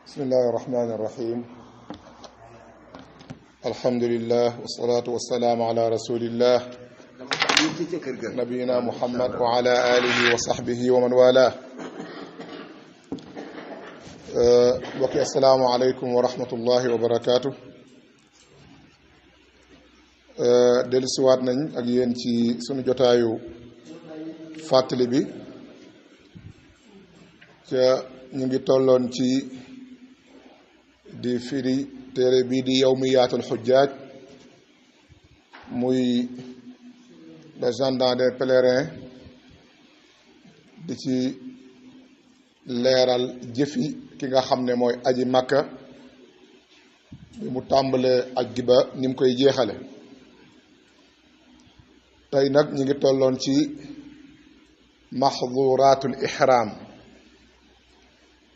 بسم الله الرحمن الرحيم الحمد لله والصلاة والسلام على رسول الله نبينا محمد وعلى آله وصحبه ومن والاه وكي السلام عليكم ورحمة الله وبركاته dellusiwaat nañ ak yéen ci sunu jotaayu fàttali bi ca ñu ngi tolloon ci di firi téere bii di yawmiyaatul xujjaaj muy l'agenda des pèlerins di ci leeral jëfi ki nga xam ne mooy aji makka bi mu tàmbalee aj gi ba ni mu koy jeexale tey nag ñu ngi tolloon ci maxduratul ihram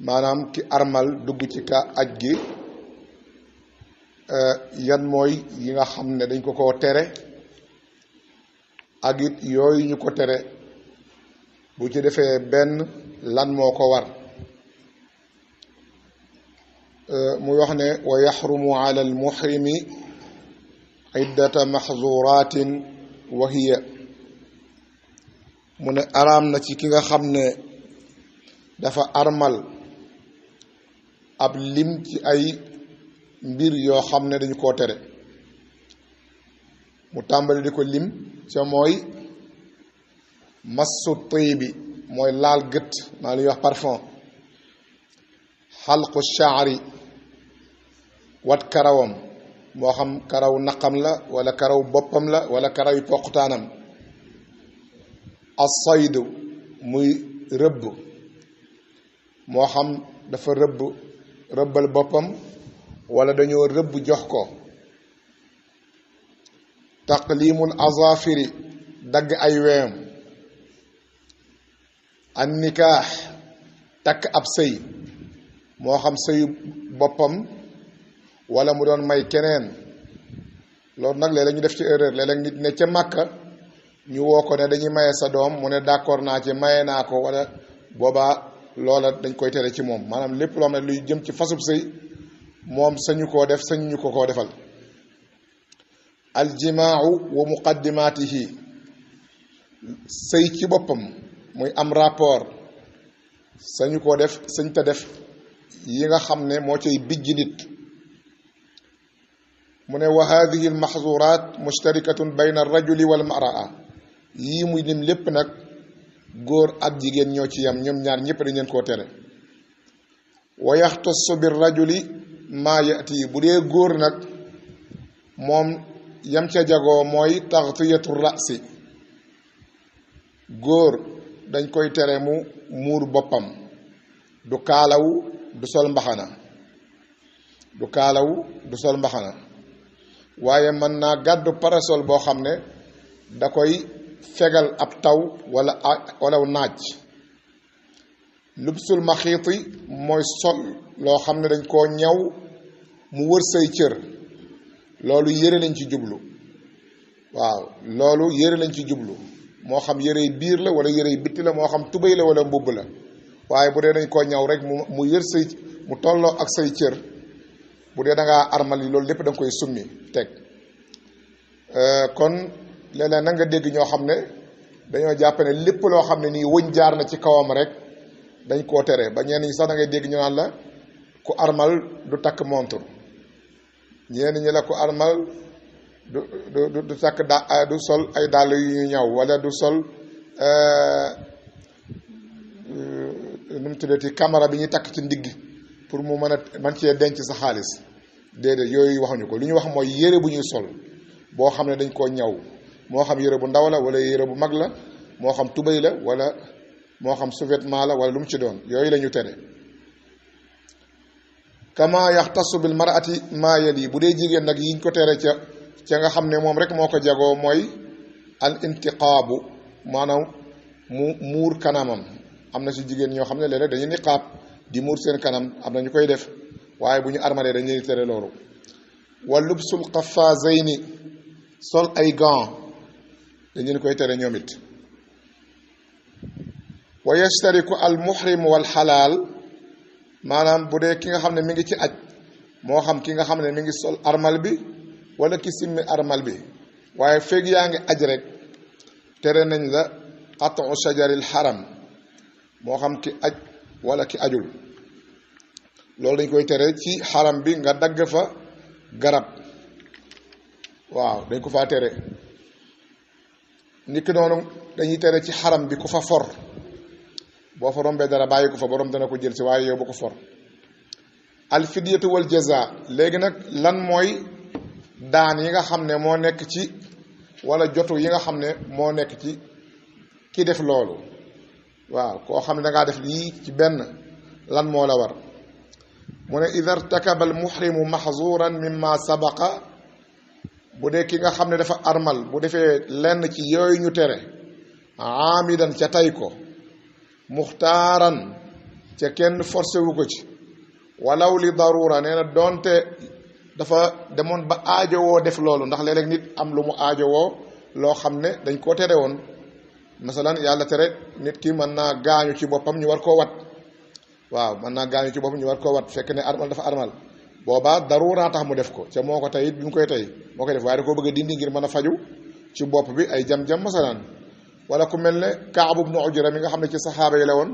maanaam ki armal dugg ci ka aj gi yan mooy yi nga xam ne dañ ko koo tere ak it yooyu ñu ko tere bu ci defee benn lan moo ko war muy wax ne wa yaxrumu ala al muhrimi iddata maxduratin wa hiya mu ne araam na ci ki nga xam ne dafa armal ab lim ci ay mbir yoo xam ne dañu koo tere mu tàmbali di ko lim ca mooy massu tiibi mooy laal gët maa li wax parfum xalqu shaari wat karawam moo xam karaw naqam la wala karaw boppam la wala karaw yi poqutaanam as-saydu muy rëbb moo xam dafa rëbbal boppam wala dañoo rëbb jox ko taqlimul azafiri dagg ay weem an nikaax takk ab sëy moo xam sëyu boppam wala mu doon may keneen loolu nag léeg-léeg ñu def ci erreur léeg-léeg nit ne ca Màkka ñu woo ko ne dañuy maye sa doom mu ne d'accord naa ci maye naa ko wala boobaa loola dañ koy tere ci moom maanaam lépp loo xam ne luy jëm ci fasub sëy moom sañu koo def sañu ñu ko koo defal aljimaau wa muqaddimatihi sëy ci boppam muy am rapport sañu koo def sañ ta def yi nga xam ne moo cay bijj nit mu ne wa hadihi al mahzurat mushtarikatun bayna ar-rajuli wal mar'a yii muy lim lépp nag góor ak jigéen ñoo ci yam ñoom ñaar ñëpp dañ leen koo tere wa yaxtassu bir rajuli maa yati bu dee góor nag moom yam ca jagoo mooy taxtiyatu rasi góor dañ koy tere mu muur boppam du kaalawu du sol mbaxana du kaalawu du sol mbaxana waaye mën naa gàddu parasol boo xam ne da koy fegal ab taw wala naaj lubsul maxiiti mooy sol loo xam ne dañ koo ñaw mu wër say cër loolu yëre lañ ci jublu waaw loolu yëre lañ ci jublu moo xam yërey biir la wala yërey bitti la moo xam tubéy la wala mbubb la waaye bu dee dañ koo ñaw rek mu yër say mu tolloo ak say cër bu dee da ngaa armal yi loolu lépp da nga koy summi teg kon léeg-léeg nag nga dégg ñoo xam ne dañoo jàpp ne lépp loo xam ne nii wëñ jaar na ci kawam rek dañ koo tere ba ñenn ñi sax da ngay dégg ñu naan la ku armal du takk montre ñenn ñi la ku armal du takk du sol ay dàll yu ñu ñaw wala du sol nu mu tuddati caméra bi ñuy takk ci ndigg pour mu mën cee denc sa xaalis déedéet yooyu waxuñu ko li ñu wax mooy yére bu ñuy sol boo xam ne dañ koo ñaw moo xam yére bu ndaw la wala yére bu mag la moo xam tubéy la wala moo xam sous-vêtement la wala lu mu ci doon yooyu la ñu tere kama yaxtasu bil mar'ati maa yali bu dee jigéen nag yiñ ko tere ca nga xam ne moom rek moo ko jagoo mooy al intiqaabu maanaam mu muur kanamam am na ci jigéen ñoo xam ne léeg-léeg dañuy niqaab di muur seen kanam am na ñu koy def waaye bu ñu armalee dañ leen tere loolu wa lubsul qaffazayni sol ay gants dañ leen koy tere ñoom it wa yashtariku al muhrim wal xalaal maanaam bu dee ki nga xam ne mi ngi ci aj moo xam ki nga xam ne mi ngi sol armal bi wala ki simmi armal bi waaye feeg yaa ngi aj rek tere nañ la qatu shajaril haram moo xam ki aj wala ki ajul loolu dañ koy tere ci xaram bi nga dagg fa garab waaw dañ ko faa tere niki noonu dañuy tere ci xaram bi ku fa for boo fa rombee dara bàyyi ko fa borom dana ko jël si waaye yow bu ko for al fidyatu wal jaza léegi nag lan mooy daan yi nga xam ne moo nekk ci wala jotu yi nga xam ne moo nekk ci ki def loolu waaw koo xam ne dangaa def lii ci benn lan moo la war mu ne ida irtakaba al muhrimu mahzuran mimma sabaqa bu dee ki nga xam ne dafa armal bu defee lenn ci yooyu ñu tere aamidan ca tay ko muxtaaran ca kenn forcé wu ko ci walaw li darura nee na doonte dafa demoon ba aajowoo def loolu ndax léeg-léeg nit am lu mu aajowoo loo xam ne dañ koo tere woon masalan yàlla tere nit ki mën naa gaañu ci boppam ñu war koo wat waaw mën naa gaañu ci boppam ñu war koo wat fekk ne armal dafa armal boobaa daruura tax mu def ko ca moo ko tey it bi mu koy tey moo koy def waaye da koo bëgg a dindi ngir mën a faju ci bopp bi ay jam-jam masalan wala ku mel ne Kaab ibnu Ujra mi nga xam ne ci saxaaba yi la woon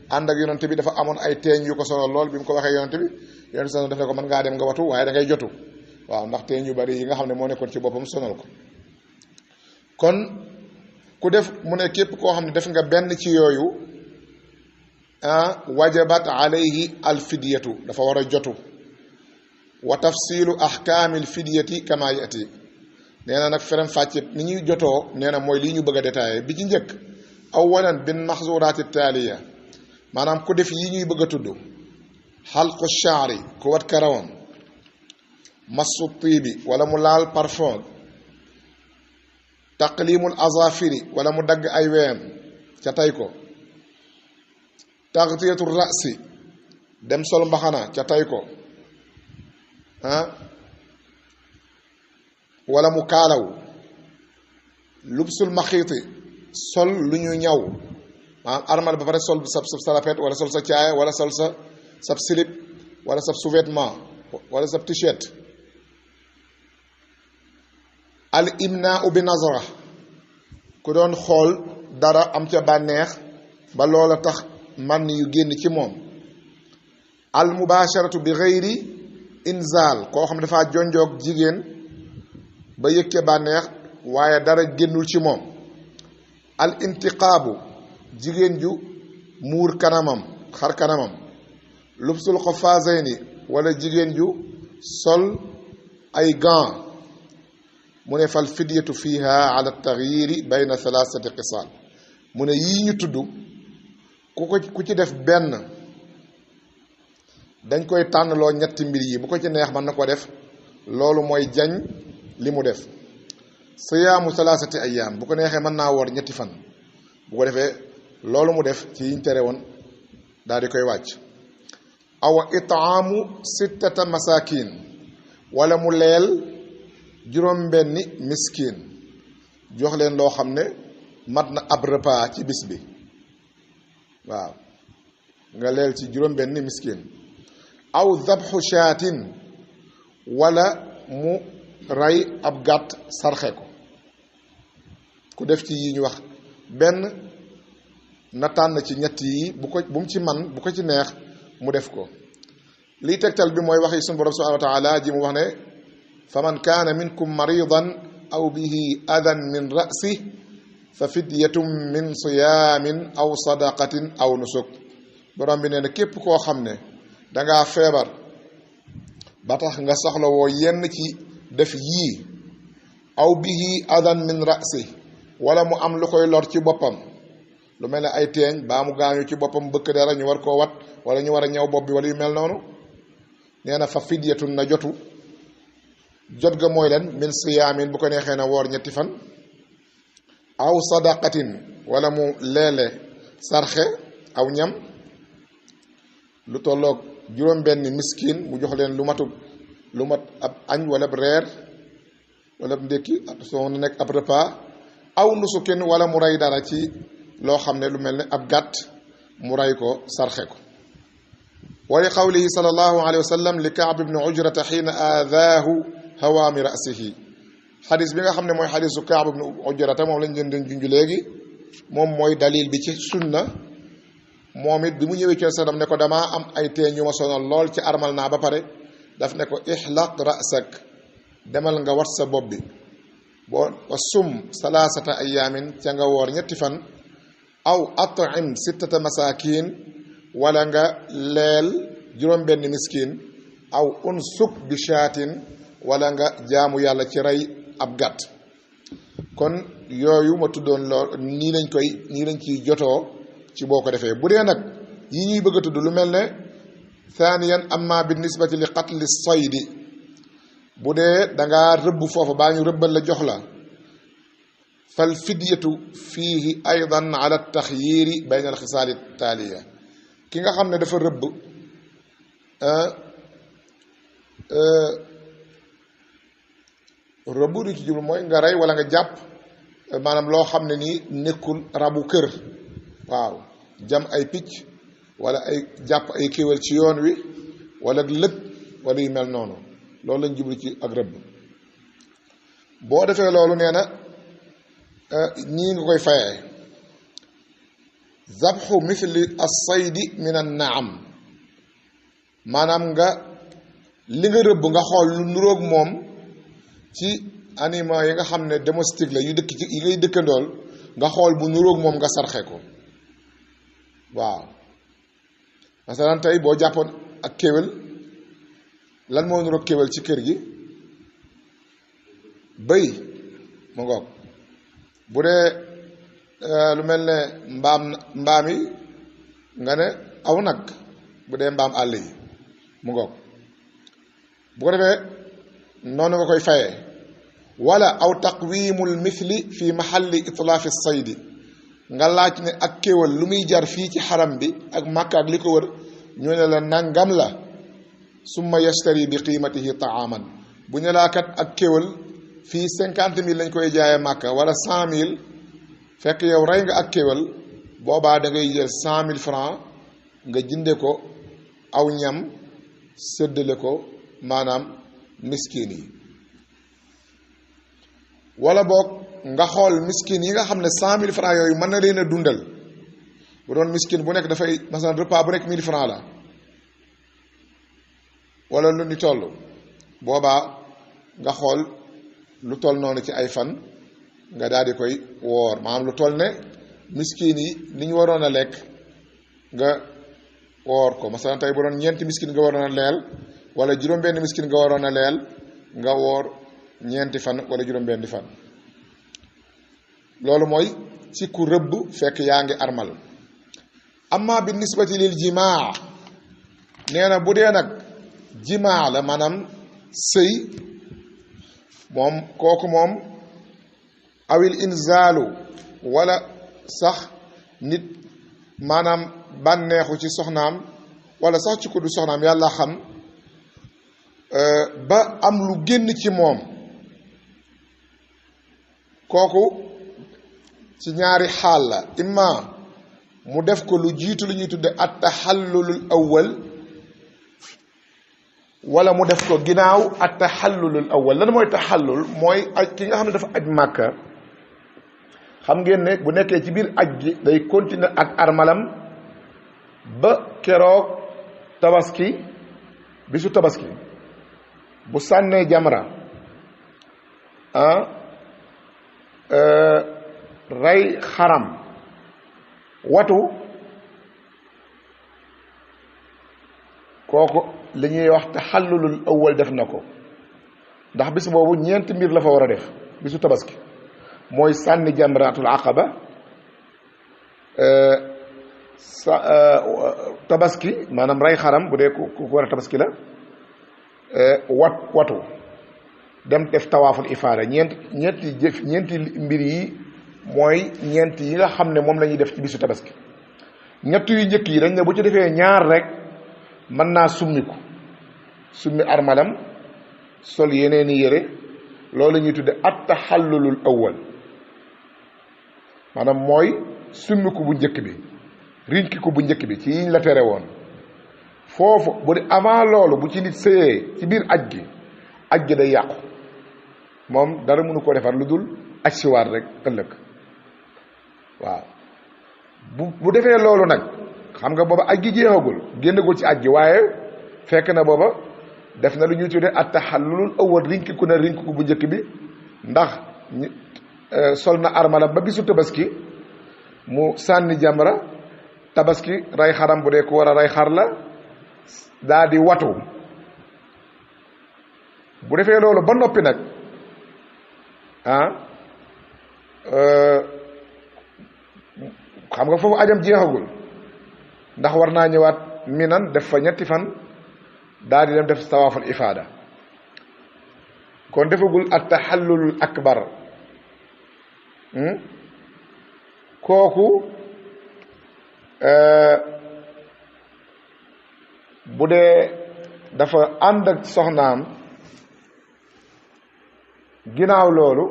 ànd ak yonante bi dafa amoon ay teeñ yu ko sonal lool bi mu ko waxee yonante bi yonante sax def ne ko mën ngaa dem nga watu waaye da ngay jotu waaw ndax teeñ yu bari yi nga xam ne moo nekkoon ci boppam sonal ko kon ku def mu ne képp koo xam ne def nga benn ci yooyu wajabat alayhi alfidyatu dafa war a jotu wa tafsilu ahkaami alfidyati kama yati nee na nag ferem fàcce ni ñuy jotoo nee na mooy lii ñu bëgg a détaillé bi ci njëkk awalan bin maxzuraati taaliya maanaam ku def yi ñuy bëgg a tudd xalqu shaari ku wat karawam massu tiibi wala mu laal parfum taqlimul azafiri wala mu dagg ay weyam ca tay ko taxtiyatu rasi dem sol mbaxana ca tay ko wala mu kaalaw lubsul maxiiti sol lu ñu ñaw maanaam armal ba pare sol sa salapet wala sol sa caaya wala sol sa sab slip wala sab sous-vêtement wala sab t-shirt al imnaa bi nazara ku doon xool dara am ca bànneex ba loola tax man yu génn ci moom al mubasharatu bi ghairi inzal koo xam ne dafa jonjoog jigéen ba yëg ca bànneex waaye dara génnul ci moom al intiqaabu jigéen ju muur kanamam xar kanamam lubsul xafaazayni wala jigéen ju sol ay gants mu ne fal fidyatu fiha ala taxyiri bayna thalathati qisaal mu ne yii ñu tudd ku ci def benn dañ koy tànnloo ñetti mbir yi bu ko ci neex mën na ko def loolu mooy jañ li mu def siyaamu thalathati ayyaam bu ko neexee mën naa woor ñetti fan bu ko defee loolu mu def ci yiñ tere woon daal di koy wàcc awa itaamu sittata masakin wala mu leel juróom-benni miskin jox leen loo xam ne mat na ab repas ci bis bi waaw nga leel ci juróom-benni miskin aw dabxu shaatin wala mu rey ab gàtt sarxe ko ku def ci yi ñu wax benn na tànn ci ñett yi bu mu ci man bu ko ci neex mu def ko liy tegtal bi mooy wax yi sunu borom subhanahu wa taala ji mu wax ne faman kaana minkum maridan aw bihi adan min ra'si fa fidyatum min siyaamin aw sadaqatin aw nusuk borom bi nee na képp koo xam ne dangaa feebar ba tax nga soxla woo yenn ci def yii aw bihi adan min ra'si wala mu am lu koy lor ci boppam lu mel ne ay teeñ baa mu gaañu ci boppam bëkk dara ñu war koo wat wala ñu war a ñaw bopp bi wala yu mel noonu nee na fa fidyatun na jotu jot ga mooy leen min siyaamin bu ko neexee na woor ñetti fan aw sadaqatin wala mu leele sarxe aw ñam lu tolloog juróom-benn miskin mu jox leen lu mat ab añ wala ab reer wala ab ndékki soo na nekk ab repas aw nusukin wala mu rey dara ci loo xam ne lu mel ne ab gàtt mu rey ko sarxe ko wa li qawlihi sallallahu alayhi wa sallam li Kaab ibn Ujrata xiina aadaahu hawaami rasihi xadis bi nga xam ne mooy xadisu Kaab ibn Ujrata moom lañ leen junj léegi moom mooy dalil bi ci sunna moom it bi mu ñëwee ci sallam ne ko damaa am ay teen yu ma sonal lool ci armal naa ba pare daf ne ko ixlaq rasak demal nga wat sa bopp bi boo wa sum salaasata ayaamin ca nga woor ñetti fan aw atim sittata masakin wala nga leel juróom benn miskin aw unsuk bi shaatin wala nga jaamu yàlla ci rey ab gàtt kon yooyu ma tuddoon lool nii lañ ciy jotoo ci boo ko defee bu dee nag yi ñuy bëgg a tudd lu mel ne thaniyan amma bi nisbati li qatli saydi bu dee dangaa rëbb foofu baa ñu rëbbal la jox la fal fidyatu fiihi aydan ala taxyiiri bayna al xisaali taaliya ki nga xam ne dafa rëbb rëbb du ci jublu mooy nga rey wala nga jàpp maanaam loo xam ne nii nekkul rabu kër waaw jam ay picc wala ay jàpp ay kéwél ci yoon wi wala lëg wala yu mel noonu loolu lañ jublu ci ak rëbb boo defee loolu nee na ñii nga koy fayee zabxu mithli as-saydi min an-naam maanaam nga li nga rëbb nga xool lu nuroog moom ci animaux yi nga xam ne domestique la yu dëkk ci yi ngay dëkkandool nga xool bu nuroog moom nga sarxe ko waaw masalan tey boo jàppoon ak kéwél lan moo nuroog kéwél ci kër gi bëy mu ngoog bu dee lu mel ne mbaam yi nga ne aw nag bu dee mbaam àll yi mu ngoog bu ko defee noonu nga koy fayee wala aw taqwimul mithli fi mahalli itlaafi saydi nga laaj ne ak kéwal lu muy jar fii ci xaram bi ak Makka ak li ko wër ñoo ne la nangam la summa yashtari bi qiimatihi taaman bu ñu laa kat ak kéwal fii 50 000 lañ koy jaayee Makka wala 100 000 fekk yow rey nga ak kéwal boobaa da ngay jël 100 000 francs nga jënde ko aw ñam séddale ko maanaam miskin yi wala boog nga xool miskin yi nga xam ne 100 000 francs yooyu mën na leen a dundal bu doon miskin bu nekk dafay masalan repas bu nekk 1000 francs la wala lu ni toll boobaa nga xool lu toll noonu ci ay fan nga daal di koy woor maanaam lu toll ne miskin yi li ñu waroon a lekk nga woor ko masalan tey bu doon ñeenti miskin nga waroon a leel wala juróom-benn miskin nga waroon a leel nga woor ñeenti fan wala juróom-benni fan loolu mooy ci ku rëbb fekk yaa ngi armal amma bi nisbati lil jimaa nee na bu dee nag jimaa la maanaam sëy moom kooku moom awil inzaalu wala sax nit maanaam bànneexu ci soxnaam wala sax ci ko du soxnaam yàlla xam ba am lu génn ci moom kooku ci ñaari xaal la imma mu def ko lu jiitu lu ñuy tudde at taxallulul awwal wala mu def ko ginnaaw at taxallulul awwal lan mooy taxallul mooy aj ki nga xam ne dafa aj màkka xam ngeen ne bu nekkee ci biir aj gi day continuer ak armalam ba keroog tabaski bisu tabaski bu sànnee jamra rey xaram watu kooku li ñuy wax taxallulul awwal def na ko ndax bis boobu ñeenti mbir la fa war a def bisu tabaski mooy sànni jamratul aqaba tabaski maanaam rey xaram bu dee ku war a tabaski la watu dem def tawaaful ifaada ñeenti mbir yi mooy ñeent yi nga xam ne moom la ñuy def ci bisu tabaski ñett yu njëkk yi dañ ne bu ci defee ñaar rek mën naa summi armalam sol yeneeni yére loolu la ñuy tudde at taxallulul awwal maanaam mooy summiku bu njëkk bi rinkiku bu njëkk bi ci yiñ la tere woon foofu bu di avant loolu bu ci nit sëyee ci biir aj gi day yàqu moom dara mënu ko defar lu dul aj siwaat rek ëllëg waaw bu defee loolu nag xam nga booba aj gi jeexagul génnagul ci aj gi waaye fekk na booba def na lu ñuy tuddee at taxallulul awwal rinkiku na rinkiku bu njëkk bi ndax sol na armala ba bisu tabaski mu sànni jamra tabaski rey xaram bu dee ku war a rey xar la daa di watu bu defee loolu ba noppi nag xam nga foofu ajam jeexagul ndax war naa ñëwaat minan def fa ñetti fan daal di dem def tawaaful ifaada kon defagul at taxallul akbar kooku bu dee dafa ànd ak soxnaam ginnaaw loolu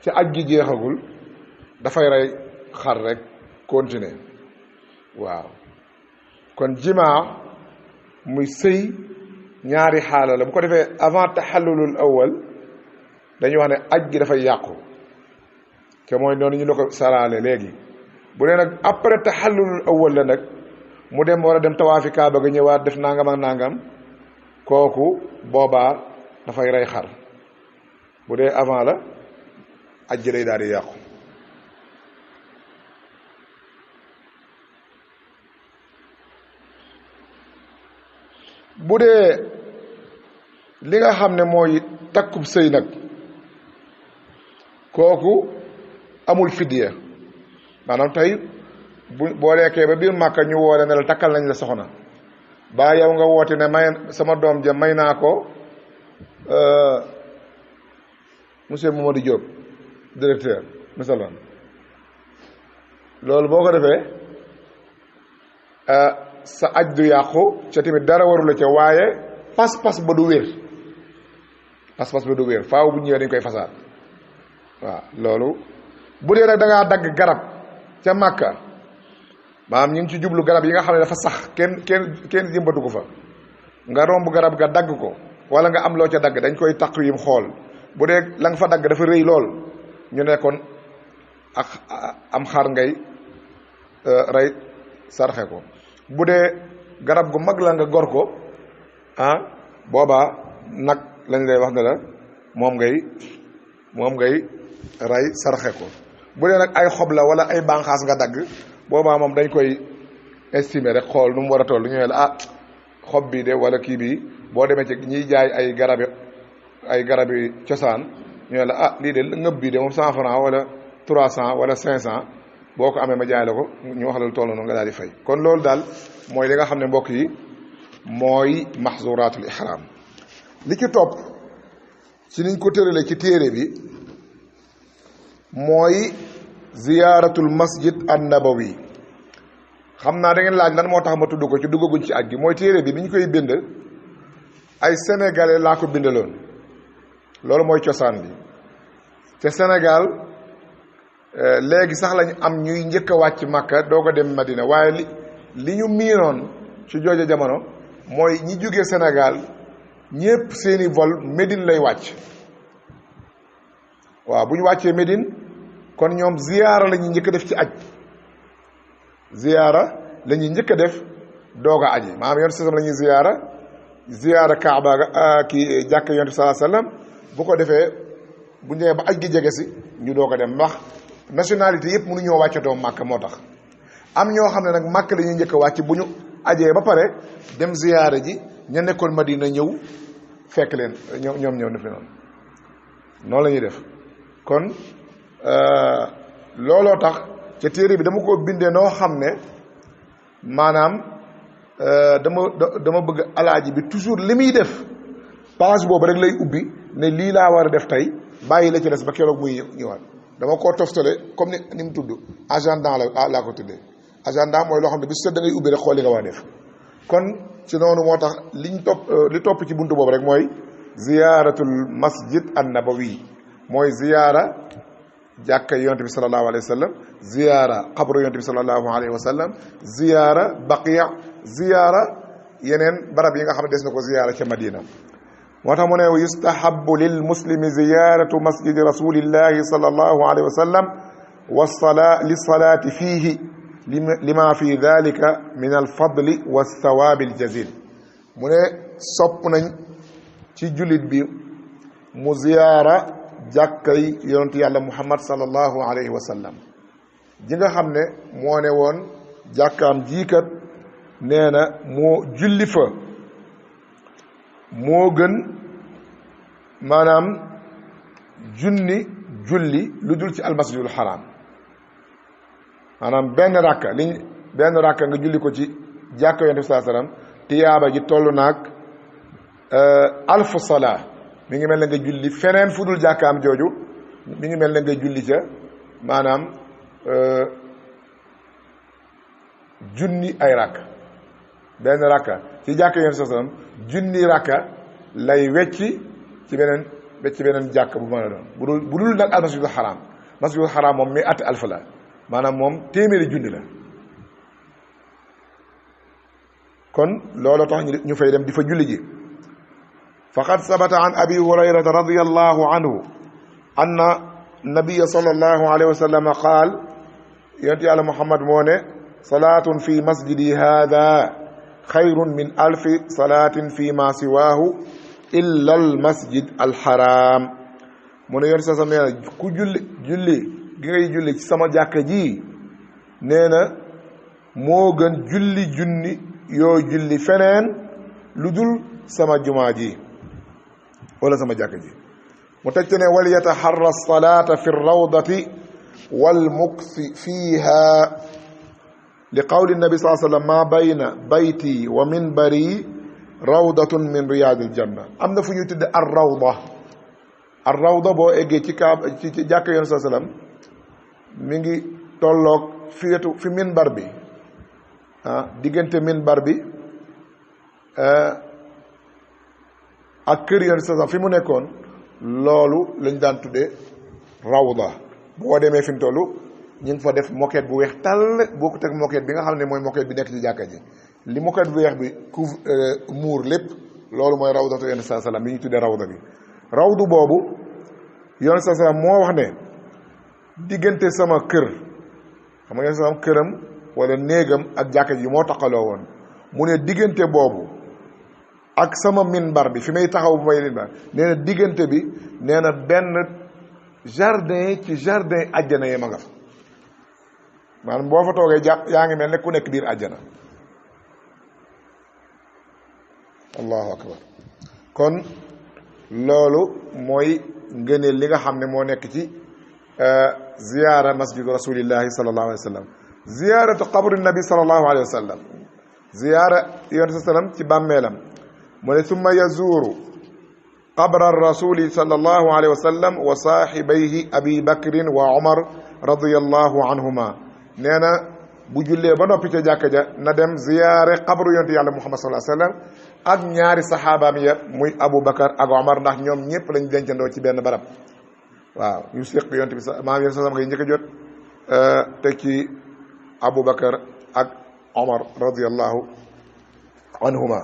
ci aj gi jeexagul dafay rey xar rek continuer waaw kon jimaa muy sëy ñaari xaala la bu ko defee avant taxallulul awwal dañuy wax ne aj gi dafay yàqu te mooy noonu ñu la ko saraale léegi bu dee nag après taxallulul awwal la nag mu dem war a dem tawaafi kaaba ga ñëwaat def nangam ak nangam kooku boobaa dafay rey xar bu dee avant la aj gi day daal di yàqu bu dee li nga xam ne mooy takkub sëy nag kooku amul fidya maanaam tey boo lekkee ba biir màkka ñu woole ne la takkal nañ la soxna ba yow nga woote ne may sama doom ja may naa ko monsieur Mamadou Diop directeur misalan loolu boo ko defee sa aj du yàqu ca tamit dara warula ca waaye pas-pas ba du wér pas-pas ba du wér faaw bu ñëwee dañ koy fasaat waaw loolu bu dee nag da ngaa dagg garab ca Màkka maanaam ñu ngi ci jublu garab yi nga xam ne dafa sax kenn jëmbatu ko fa nga romb garab ga dagg ko wala nga am loo ca dagg dañ koy taqwim xool bu dee la nga fa dagg dafa rëy lool ñu ne kon ak am xar ngay rey sarxe ko bu dee garab gu mag la nga gor ko boobaa nag lañ lay wax ne la moom ngay rey sarxe ko bu dee nag ay xob la wala ay bànqaas nga dagg boobaa moom dañ koy estimer rek xool nu mu war a toll ñu ne la xob bi de wala kii bi boo demee ci ñiy jaay ay garabi cosaan ñu ne la lii de ngëb bi de moom 100 francs wala 300 wala 500 boo ko amee ma jaay la ko ñu wax la lu toll noonu nga daal di fay kon loolu daal mooy li nga xam ne mbokk yi mooy mahzuratul ihram li ci topp ci niñ ko tëralee ci téere bi mooy ziyaaratul masjid an nabawi xam naa da ngeen laaj lan moo tax ma tudd ko ci duggaguñ ci aj gi mooy téere bi ñu koy bind ay sénégalais laa ko bindaloon loolu mooy cosaan bi te Sénégal léegi sax lañ am ñuy njëkk a wàcc Makka doo ko dem Madina waaye li ñu miinoon ci jooja jamono mooy ñi jógee Sénégal ñépp seeni vol Médine lay wàcc waaw bu ñu wàccee Médine kon ñoom ziyaara la ñuy njëkk a def ci aj ziyaara la ñuy njëkk a def doog a aji maanaam yonent sallam la ñuy ziyaara Kaaba ga kii jàkk yonent sallallahu alayhi wasallam bu ko defee bu ñëwee ba aj gi jege si ñu doog a dem ndax nationalité yëpp mënuñoo wàccatoo màkk moo tax am ñoo xam ne nag màkk la ñuy njëkk a wàcc bu ñu ajee ba pare dem ziyaara ji ña nekkoon Madina ñëw fekk leen ñoom ñëw na fi noonu la ñuy def kon looloo tax ca téere bi dama ko bindee noo xam ne maanaam dama bëgg alaaji bi toujours li muy def page boobu rek lay ubbi ne lii laa war a def tey bàyyi la ci des ba keroog muy ñëwaat dama koo toftale comme ni mu tudd agenda laa ko tuddee agenda mooy loo xam ne bi su da ngay ubbi rek xool li nga war a def kon ci noonu moo tax li topp ci buntu boobu rek mooy ziyaaratul masjid an nabawi mooy ziyaara jàkka yonent bi sallallahu alayhi wa sallam ziyaara xabru yonent bi sallallahu alayhi wa sallam ziyaara baqiya ziyaara yeneen barab yi nga xam ne des na ko ziyaara ca Madina moo tax mu ne yustahabu lil muslimi ziyaratu masjidi rasulillahi sallallahu alayhi wa sallam lisalaati fiihi lima fi dalika min alfadli walthawaabi aljazil mu ne sopp nañ ci jullit bi mu ziyaara jàkkay yonentu yàlla muhammad sallallahu alayhi wa sallam ji nga xam ne moo ne woon jàkkaam jiikat nee na moo julli fa moo gën maanaam junni julli lu dul ci almasjidul haram maanaam benn rakka nga julli ko ci jàkka yonent bi sallallahu alayhi wasallam tiyaaba ji toll naag alfu salaa mi ngi mel ne nga julli feneen fu dul jàkkaam jooju mi ngi mel ne nga julli ca maanaam junni ay rakka benn rakka ci jàkka yonent bi sallallahu alayhi wasallam junni rakka lay wecci ci beneen jàkk bu mën a doon bu dul nag al masjidul xaraam masjidul xaraam moom mi at alf la maanaam moom téeméeri junni la kon loolu tax ñu fay dem di fa julli ji faqad sabata an abi hurayrata radiyallahu anhu anna nabiyya sallallahu alayhi wa sallam qaal yonent yàlla muhammad moo ne salaatun fi masjidi hada xayrun min alfi salaatin fi ma siwaahu illa al masjid al haram mu ne yoon sa sam nee na ku julli gi ngay julli ci sama jàkka ji nee na moo gën junni yoo julli feneen lu dul sama jumaa ji wala sama jàkka ji mu teg ci ne wal yataharra salata fi rawdati wal muksi fiha li qawli nabi sallallahu alayhi wa sallam ma bayna bayti wa minbari rawdatun min riyaadil janna am na fu ñuy tudde ar rawda boo eggee ci jàkk yoon sa sallam mi ngi tolloog fi minbar bi diggante minbar bi ak kër yoon sa sallam fi mu nekkoon loolu lañ daan tudde rawda boo demee fi mu toll ñu ngi fa def moquette bu weex tàll boo ko teg moquette bi nga xam ne mooy moquette bi nekk ci jàkka ji li moquette bu weex bi muur lépp loolu mooy rawdatu yonent saa salaam li ñu tuddee rawda bi rawdu boobu yonent saa salaam moo wax ne diggante sama kër xam nga yonent saa salaam këram wala néegam ak jàkka ji moo taqaloo woon mu ne diggante boobu ak sama minbar bi fi may taxaw bu may minbar nee na diggante bi nee na benn jardin ci jardin àjjana yi ma nga fa maanaam boo fa toogee yaa ngi mel ne ku nekk biir àjjana allahu akbar kon loolu mooy ngëneel li nga xam ne moo nekk ci ziyaara masjidu rasulillahi sallallahu alayhi wa sallam ziyaaratu qabri nabi sallallahu alayhi wa sallam ziyaara yonent sa sallam ci bàmmeelam mu ne summa yazuuru qabra rasuli sallallahu alayhi wa sallam wa saaxibayhi abi bakrin wa omar radiyallahu anhuma nee na bu jullee ba noppi ca jàkka ja na dem ziyaare xabru yonte yàlla muhammad sallallahu alayhi wa sallam ak ñaari saxaabaam ya muy Abu Bakar ak Omar ndax ñoom ñëpp lañ dencandoo ci benn barab waaw ñu séq yonte bi maam yonte sallam ngay njëkk a jot teg ci Abu Bakar ak Omar radiyallahu anhuma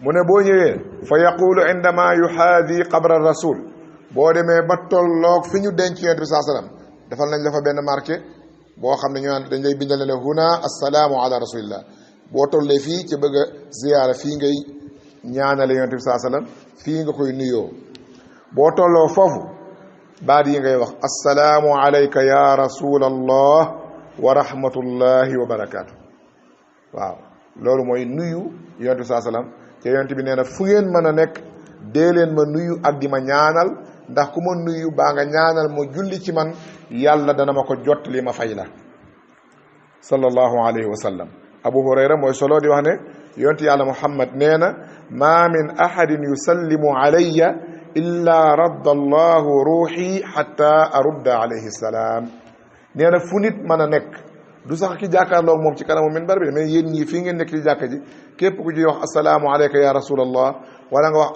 mu ne boo ñëwee fa yaqulu indama yuhaadi qabra rasul boo demee ba tolloog fi ñu denc yonte bi sallallahu alayhi wa sallam defal nañ la fa benn marqué boo xam ne ñu naan dañ lay bindal ne la huna assalaamu ala rasulillah boo tollee fii ci bëgg a ziyaara fii ngay ñaanale yonent bi saa sallam fii nga koy nuyoo boo tolloo foofu baat yi ngay wax assalaamu alayka ya rasulallah wa rahmatullahi wa barakaatu waaw loolu mooy nuyu yonent bi saa sallam te yonent bi nee na fu ngeen mën a nekk dee leen ma nuyu ak di ma ñaanal ndax ku ma nuyu baa nga ñaanal ma julli ci man yàlla dana ma ko jot li ma fay la sallallahu alayhi wa sallam abu hurayra mooy solo di wax ne yonent yàlla muhammad nee na ma min ahadin yusallimu alayya illa radda allahu ruuxi xatta arudda alayhi salaam nee na fu nit mën a nekk du sax ki jàkkaarloog moom ci kanamu minbar bi mais yéen ñii fii ngeen nekk ci jàkka ji képp ku ci wax assalaamu alayka ya rasulallah wala nga wax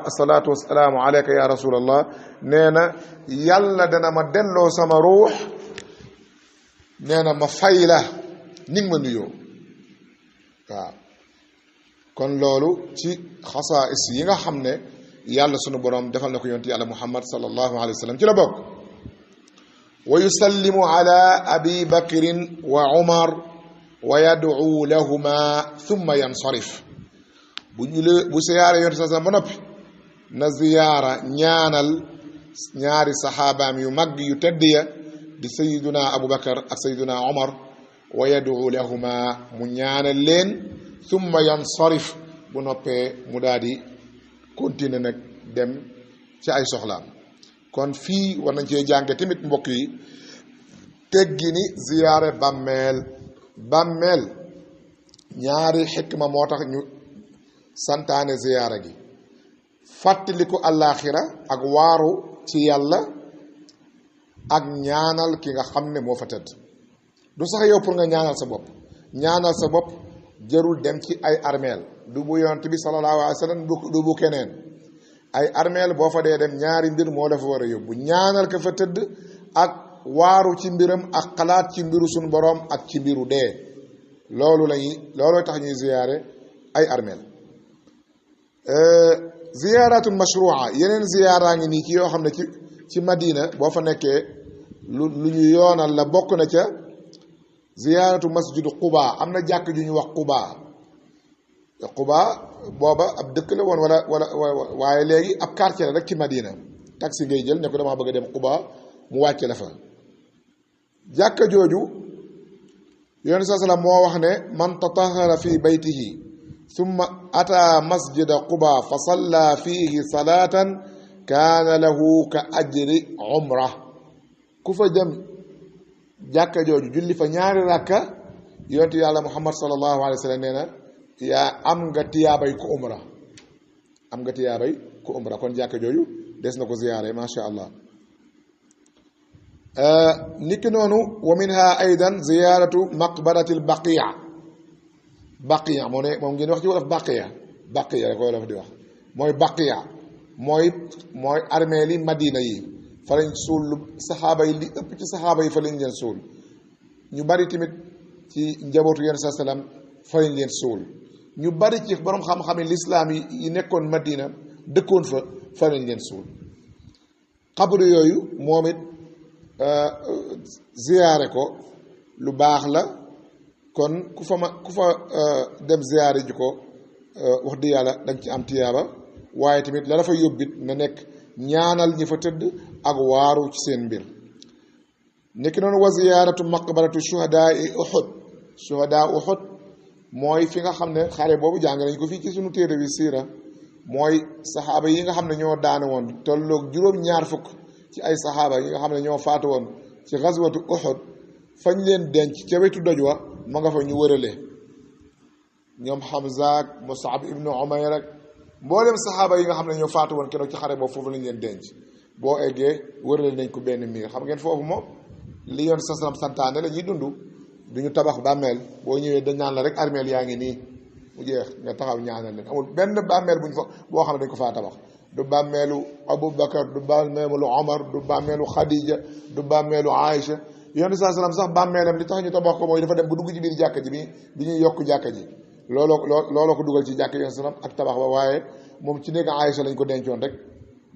assalaatu wassalaamu alayka ya rasulallah nee na yàlla dana ma delloo sama ruux nee na ma fay la ni nga ma nuyoo waaw kon loolu ci xasaais yi nga xam ne yàlla sunu borom defal na ko yonent yàlla muhammad sallallahu alayhi wa sallam ci la bokk wa yusallimu ala abi bakrin wa umar wa yad'u lahuma thumma yansarif bu siyaare yonent sa sallam ba noppi na ziyaara ñaanal ñaari saxaabaam yu mag yu tedd ya di sayiduna abu bakar ak sayiduna umar wa yad'u lahuma mu ñaanal leen thumma yansarif bu noppee mu daal di continuer nag dem ci ay soxlaam kon fii war nañ cee jànge tamit mbokk yi teggi ni ziyaare bàmmeel ñaari xikma moo tax ñu santaane ziyaara gi fàttaliku àllaaxira ak waaru ci yàlla ak ñaanal ki nga xam ne moo fa tëdd du sax yow pour nga ñaanal sa bopp jërul dem ci ay armeel du bu yonent bi sallallahu alayhi wa sallam du bu keneen ay armeel boo fa dee dem ñaari mbir moo la fa war a yóbbu ñaanal ka fa tëdd ak waaru ci mbiram ak xalaat ci mbiru suñu boroom ak ci mbiru dee looloo tax ñuy ziyaare ay armeel ziyaaratul mashrua yeneen ziyaaraa ngi nii ci yoo xam ne ci Madina boo fa nekkee lu ñu yoonal la bokk na ca ziyaaratu masjidu Quba am na jàkk ju ñu wax Quba booba ab dëkk la woon wala waaye léegi ab quartier la rek ci Madina taxi ngay jël ne ko damaa bëgg a dem Quba mu wàcce la fa jàkka jooju yonent saa salaam moo wax ne man tatahara fi baytihi summa ata masjida Quba fa salla fihi salatan kaana lahu ka ajri umra ku fa dem jàkka jooju julli fa ñaari rakka yonent yàlla muhammad sallallahu alayhi wa sallam nee na yaa am nga tiyaabay ku umra kon jàkka jooju des na ko ziyaare masha allah niki noonu wa minha aydan ziyaratu maqbarati al baqiya moom ngeen wax ci wolof baqiya rek wolof di wax mooy baqiya mooy armeeli madina yi fa lañ suul saxaaba yi li ëpp ci saxaaba yi fa lañ leen suul ñu bari tamit ci njabootu yenn sa salaam fa lañ leen suul ñu bari ci borom xam-xam yi lislaam yi nekkoon madina dëkkoon fa lañ leen suul xabru yooyu moom it ziyaare ko lu baax la kon ku fa dem ziyaare ji ko wax di yàlla da nga ci am tiyaaba waaye tamit la dafa yóbbit na nekk ñaanal ñi fa tëdd ak waaru ci seen mbir nekki noonu wa ziyaaratu maqbaratu shuhadaa Uhud mooy fi nga xam ne xare boobu jàng nañ ko fii ci sunu téere bi siira mooy saxaaba yi nga xam ne ñoo daane woon tolloog juróom-ñaar fukk ci ay saxaaba yi nga xam ne ñoo faatu woon ci xaswatu Uhud fañ leen denc ca wetu doj wa ma nga fa ñu wërale ñoom Hamza ak Mus'ab ibnu Umayr rek mboolem saxaaba yi nga xam ne ñoo faatu woon keroog ci xare boobu foofu lañ leen denc boo eggee wërale nañ ko benn miir xam ngeen foofu moom li yoon sasam santaane la ñuy dund duñu tabax bàmmeel boo ñëwee dañ naan la rek armeel yaa ngi nii mu jeex nga taxaw ñaanal leen amul benn bàmmeel buñ fa boo xam ne dañ ko faa tabax du bàmmeelu Aboubacar du bàmmeelu Omar du bàmmeelu Khadija du bàmmeelu Aïcha yoon saa salaam sax bàmmeelam li tax ñu tabax ko mooy dafa dem bu dugg ci biir jàkka ji bi ñuy yokk jàkka ji looloo ko dugal ci jàkka yoon salaam ak tabax ba waaye moom ci nekk Aïcha lañ ko dencoon rek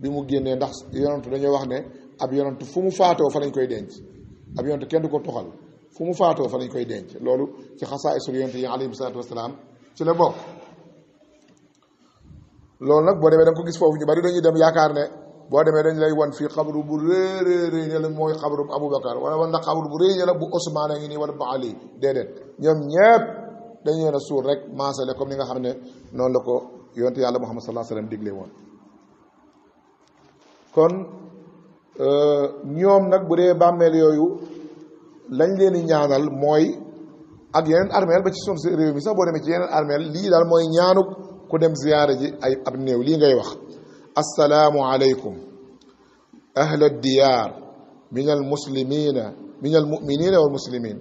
bi mu génnee ndax yonantu dañoo wax ne ab yonantu fu mu faatoo fa lañ koy denc ab yonantu kenn du ko toxal fu mu faatoo fa lañ koy denc loolu ci xasaa'isul yonent yi alayhi salaatu wasalaam ci la bokk loolu nag boo demee da nga ko gis foofu ñu bari dañuy dem yaakaar ne boo demee dañ lay wan fii xabru bu réy ne la mooy xabru bu Aboubacar wala xabru bu réy ne la bu Ousmane a ngi nii wala bu Ali déedéet ñoom ñëpp dañu leen a suul rek maasale comme ni nga xam ne noonu la ko yonent yàlla Muhammad sallallahu alayhi wa sallam digle woon kon ñoom nag bu dee bàmmeel yooyu lañ leen di ñaanal mooy ak yeneen armeel ba ci son réew mi sax boo demee ci yeneen armeel lii daal mooy ñaanuk ku dem ziyaare ji ay ab néew lii ngay wax assalaamu aleykum ahla diyaar min almuslimina min almuminina walmuslimin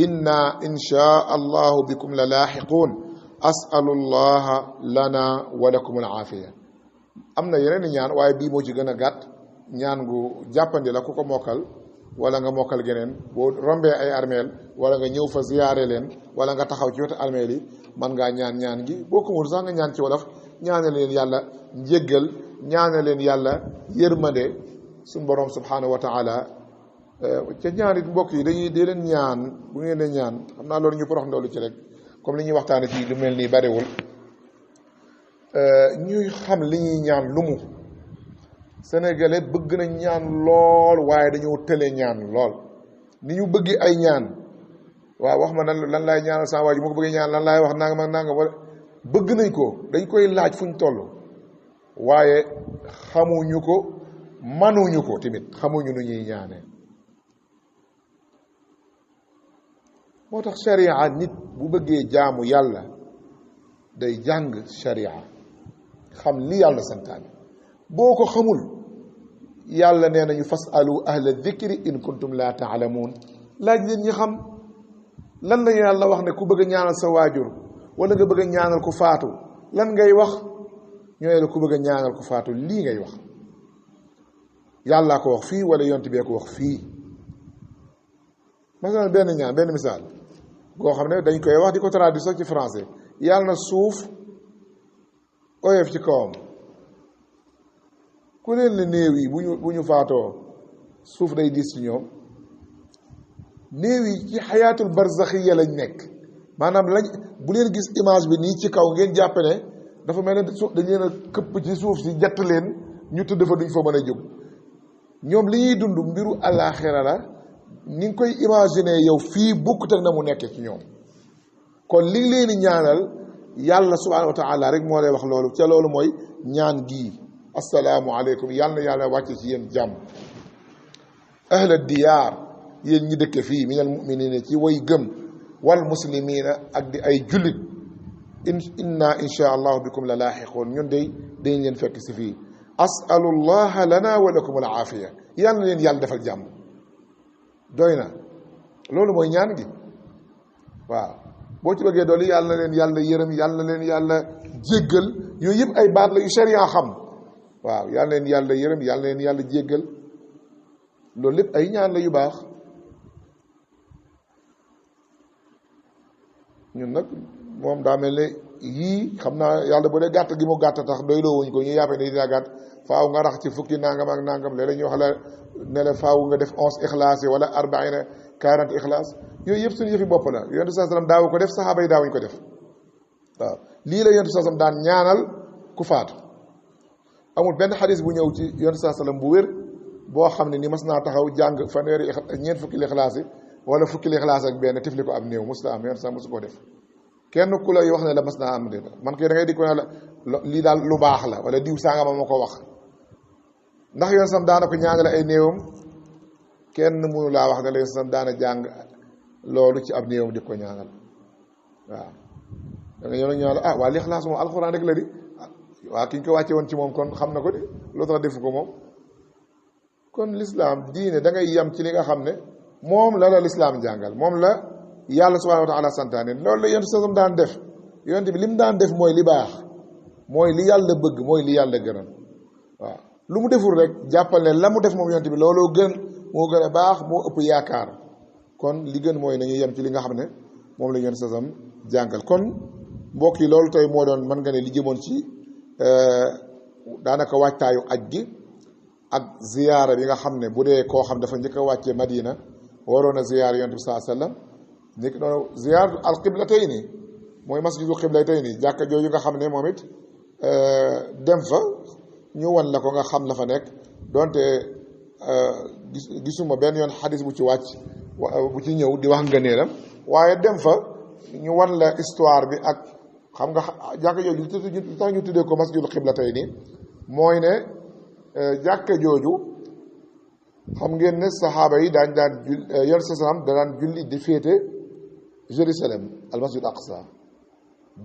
inna inshaa allahu bikum la laaxiquun asalu llaha lana wa lakum alaafiya am na yeneen i ñaan waaye bii moo ci gën a gàtt ñaan gu jàppandi la ku ko mokkal wala nga mokkal geneen boo rombee ay armeel wala nga ñëw fa ziyaare leen wala nga taxaw ci wetu armeel yi man ngaa ñaan gi boo ko mënul sax nga ñaan ci wolof ñaane leen yàlla njéggal ñaane leen yàlla yërmande suñu borom subhanahu wa taala ca ñaan it mbokk yi dañuy dee leen ñaan bu ngeen leen ñaan xam naa loolu ñu porox ndoolu ci rek comme li ñuy waxtaane ci lu mel nii bariwul ñuy xam li ñuy ñaan lu mu sénégalais bëgg na ñaan lool waaye dañoo tële ñaan lool ni ñu bëgg ay ñaan waaw wax ma lan laay ñaanal sama waaju moo ko bëggee ñaan lan laay wax nangam ak nangam wala bëgg nañ ko dañ koy laaj fuñ toll waaye xamuñu ko manuñu ko tamit xamuñu nu ñuy ñaanee moo tax sharia nit bu bëggee jaamu yàlla day jàng sharia xam li yàlla santaane boo ko xamul yàlla nee nañu fasalu ahla dhikri in kuntum la taalamuun laaj leen ñi xam lan la yàlla wax ne ku bëgg a ñaanal sa waajur wala nga bëgg a ñaanal ku faatu lan ngay wax ñooy la ku bëgg a ñaanal ku faatu lii ngay wax yàllaa ko wax fii wala yonent bee ko wax fii masalan benn ñaan benn misaal goo xam ne dañ koy wax di ko traduire sax ci français yàlla na suuf oyof ci kawam ku leen ne néew yi bu ñu faatoo suuf day diis ci ñoom néew yi ci xayaatul barzaxiya lañ nekk maanaam lañ bu leen gis image bi nii ci kaw ngeen jàpp ne dafa mel ne suuf dañ leen a këpp ci suuf si jatt leen ñu tëdd fa duñ fa mën a jóg ñoom li ñuy dund mbiru àllaaxira la ni nga koy imaginer yow fii bukkut ak na mu nekkee ci ñoom kon li ngi leen di ñaanal yàlla subhanahu wa taala rek moo lay wax loolu ca loolu mooy ñaan gii assalaamu aleykum yàlla na yàlla wàcce ci yéen jàmm ahla diyaar yéen ñi dëkk fii min al muminina ci way gëm wal muslimina ak di ay jullit inna insha allahu bikum la laaxiqoon ñun day dañ leen fekk si fii asalullaha lana wa lakum al aafiya yàlla na leen yàlla defal jàmm doy na loolu mooy ñaan gi waaw boo ci bëggee doolu yàlla na leen yàlla yërëm yàlla na leen yàlla jéggal yooyu yëpp ay baat la yu sharia xam waaw yàlla na leen yàlla yërëm yàlla na leen yàlla jéggal loolu lépp ay ñaan la yu baax ñun nag moom daa mel ne yii xam naa yàlla bu dee gàtt gi mu gàtt tax doyloo wuñ ko ñu yàppee ne dina gàtt faaw nga rax ci fukki nangam ak nangam léeg-léeg ñu wax la ne la faaw nga def 11 ixlaas yi wala 40 ixlaas yooyu yëpp suñu yëfi bopp la yonent saa sallam daawu ko def saxaaba yi daawuñ ko def waaw lii la yonent saa sallam daan ñaanal ku faatu amul benn xadis bu ñëw ci yonent saa sallam bu wér boo xam ne ni mas naa taxaw jàng fanweeri ñeent fukki ixlaas yi wala fukki ixlaas ak benn tifli ko ab néew mos la am yonent saa mosu koo def kenn ku lay wax ne la mas naa am de man kay da ngay di ko ne la lii daal lu baax la wala diw sangama ma ko wax ndax yoon sam daana ko ñaanale ay néewam kenn mënu laa wax ne la yoon sam daana jàng loolu ci ab néewam di ko ñaanal waaw da nga ñëw nag ñaanal waa lixlaas moom alxuraan rek la di waa ki ñu ko wàcce woon ci moom kon xam na ko de loo tax defu ko moom kon lislaam diine da ngay yem ci li nga xam ne moom la lislaam jàngal moom la yàlla subhanahu wa taala santaane loolu la yonent sasam daan def yonent bi li mu daan def mooy li baax mooy li yàlla bëgg mooy li yàlla gënal waaw lu mu deful rek jàppal ne la mu def moom yonent bi looloo gën moo gën a baax moo ëpp yaakaar kon li gën mooy nañu yem ci li nga xam ne moom la yonent sasam jàngal kon mbokk yi loolu tey moo doon mën nga ne li jëmoon ci daanaka waajtaayu aj gi ak ziyaara bi nga xam ne bu dee koo xam dafa njëkk a wàccee Madina waroon a ziyaara yonent bi saa sallam nekk noonu ziyaar al qiblatayni mooy masjidu qiblatayni jàkka jooju nga xam ne moom it dem fa ñu wan la ko nga xam la fa nekk donte gisuma benn yoon xadis bu ci wàcc bu ci ñëw di wax ngëneelam waaye dem fa ñu wan la histoire bi ak xam nga jàkka jooju li tax ñu tuddee ko masjidu qiblatayni mooy ne jàkka jooju xam ngeen ne saxaaba yi daan yor sa salaam da daan julli di féete Jérusalem al masjid aqsa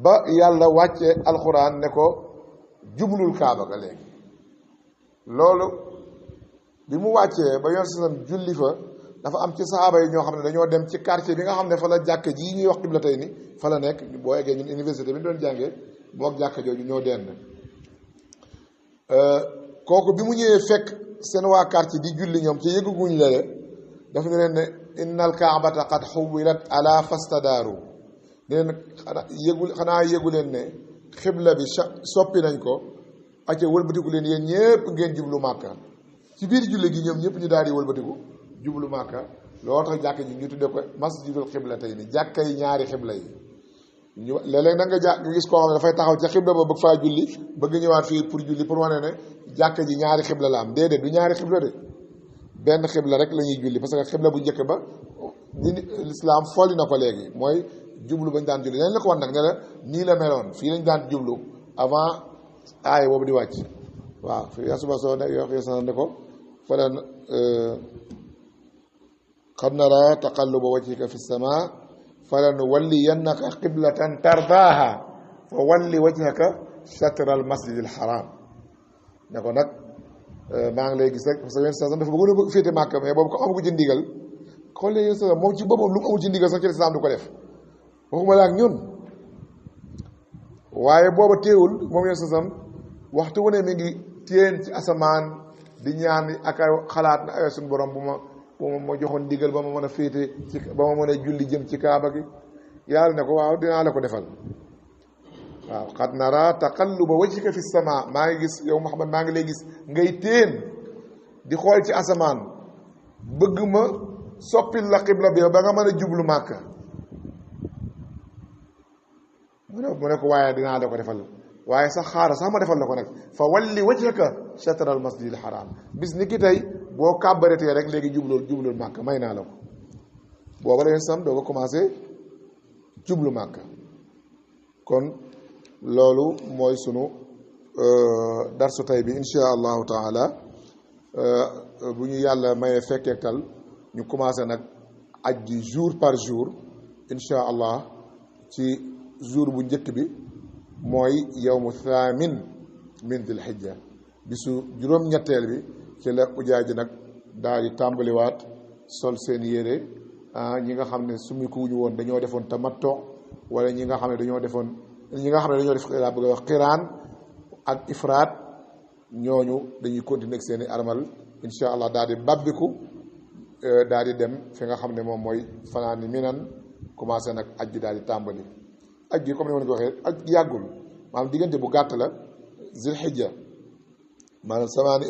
ba yàlla wàcce alxuraan ne ko jublul kaaba ga léegi loolu bi mu wàccee ba yor sa salaam julli fa dafa am ci saxaaba yi ñoo xam ne dañoo dem ci quartier bi nga xam ne fa la jàkka ji ñuy wax qiblatayni fa la nekk boo eggee ñun université bi ñu doon jàngee moo ak jàkka jooju ñoo dend kooku bi mu ñëwee fekk seen waa quartier di julli ñoom ci yëguguñ lale daf ne leen ne innal kaabata qad xuwilat ala fastadaaru ne leen xanaa yëgu leen ne xibla bi soppi nañ ko acca wëlbatiku leen yéen ñëpp ngeen jublu màkka ci biir julli gi ñoom ñëpp ñu daal di wëlbatiku jublu màkka loo tax jàkk ji ñu tudde ko masjidul xibla tey ni jàkka yi ñaari xibla yi ñu léeg-léeg nag nga gis koo xam ne dafay taxaw ca xibla ba bëgg faa julli bëgg ñëwaat fii pour julli pour wane ne jàkka ji ñaari xibla la am déedéet du ñaari xibla de benn xibla rek la ñuy julli parce que xibla bu njëkk ba l'islam folli na ko léegi mooy jublu bañ daan julli dañ la ko wan nag ne la nii la meloon fii lañ daan jublu avant aaya boobu di wàcc waaw fi yasuba soo ne yoo xeesa ne ko falan qad nara taqalluba wajhika fi sama falan walliyannaka qiblatan tardaaha fa walli wajhaka shatra al masjid al haram ne ko nag maa ngi lay gis rek parce que yéen sax dafa bëggoon a féete Màkka mais boobu ko amagu ci ndigal xool yéen sax moom ci boppam lu mu amul ci ndigal sax ci lislaam du ko def waxuma la ak ñun waaye booba teewul moom yéen sax waxtu wu ne mi ngi téen ci asamaan di ñaan ak xalaat na ay suñu borom bu ma joxoon ndigal ba ma mën a féete ci ba ma mën a julli jëm ci kaaba gi yàlla ne ko waaw dinaa la ko defal waaw qad nara taqalluba wajhika fi sama maa ngi gis yow Muhammad maa ngi lay gis ngay téen di xool ci asamaan bëgg ma soppil la xibla bi ba nga mën a jublu Màkka mu ne ko waaye dinaa la ko defal waaye sax xaaral sax ma defal la ko nag fa walli wajhaka shatra al masjid al haram bis ni ki tey boo kàbbaretee rek léegi jublul Màkka may naa la ko booba leen sam doo ko commencé jublu Màkka kon loolu mooy sunu darsu tay bi insha allahu taala bu ñu yàlla mayee fekkeektal ñu commencé nag aj gi jour par jour insha allah ci jour bu njëkk bi mooy yawmu thaamin min dil hijja bisu juróom-ñetteel bi ci la ujaay ji nag daal di tàmbaliwaat sol seen yére ñi nga xam ne sumi ko wuñu woon dañoo defoon tamattu wala ñi nga xam ne dañoo defoon def laa bëgg a wax qiraan ak ifraat ñooñu dañuy continuer ak seeni armal insha allah daal di babbiku daal di dem fi nga xam ne moom mooy fanaani minan commencé nag aj gi daal di tàmbali aj gi comme ni ma ko waxee aj gi yàggul maanaam diggante bu gàtt la zilhijja maanaam samaani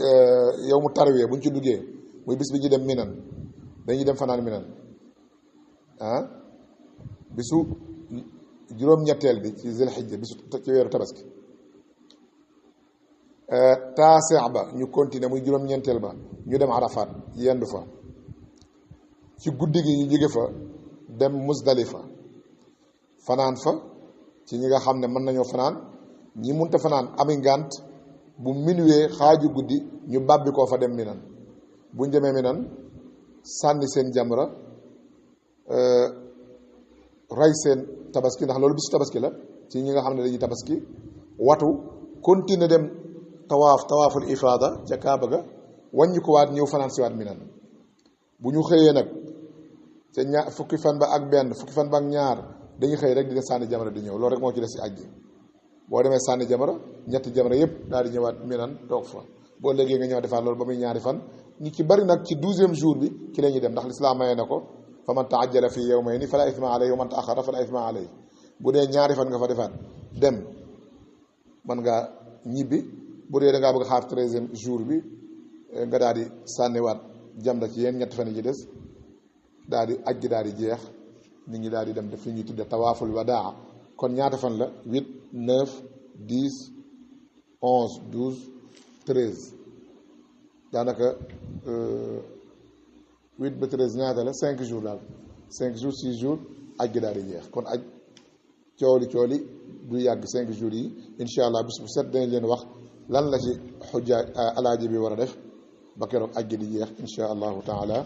yow mu tarwee bu ñu ci duggee muy bis bi ñu dem minan dañuy dem fanaan minan bisu juróom-ñetteel bi ci zilhijja bisu ci weeru tabaski taasix ba ñu continuer muy juróom-ñeenteel ba ñu dem arafat yendu fa ci guddi gi ñu jóge fa dem musdalifa fanaan fa ci ñi nga xam ne mën nañoo fanaan ñi munta fanaan ami ngànt bu minuwee xaaju guddi ñu bàbbi koo fa dem minan buñ demee minan sànni seen jamra rey seen tabaski ndax loolu bisu tabaski la ci ñi nga xam ne dañuy tabaski watu continuer dem tawaaful ifaada ca kaaba ga wàññi ko waat ñëw fanaan si waat minan bu ñu xëyee nag ca fukki fan ba ak benn fukki fan ba ak ñaar dañuy xëy rek di def sànni jamra di ñëw loolu rek moo ci des si aj gi boo demee sànni jamra ñetti jamra yëpp daal di ñëwaat minan toog fa boo léegi nga ñëw defaat loolu ba muy ñaari fan ñu ci bari nag ci 12e jour bi ci la ñuy dem ndax lislaam mayee na ko fa man taajjala fii yawmayni fala ithma alayhi wa man taaxara fala ithma alayhi bu dee ñaari fan nga fa defaat dem man ngaa ñibbi bu dee da ngaa bëgg xaar 13e jour bi nga daal di sànniwaat jamra ci yéen ñetti fan yi ci des daal di aj gi daal di jeex nit ñi daal di dem def fi ñuy tudde tawaaful wadaa kon ñaata fan la 8 9 10 11 12 13 daanaka 8 ba 13 ñaata la 5 jours daal 5 jours 6 jours aj gi daal di jeex kon aj cooli du yàgg 5 jours yi incha allah bis bu set dañ leen wax lan la ci xujja alaaji bi war a def ba keroog aj gi di jeex incha allahu taala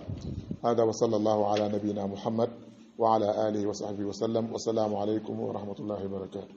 hada wa sallallahu ala nabiyina muhammad wa ala alihi wa sahbihi wa sallam wa salaamu alaykum wa rahmatullahi wa barakatuh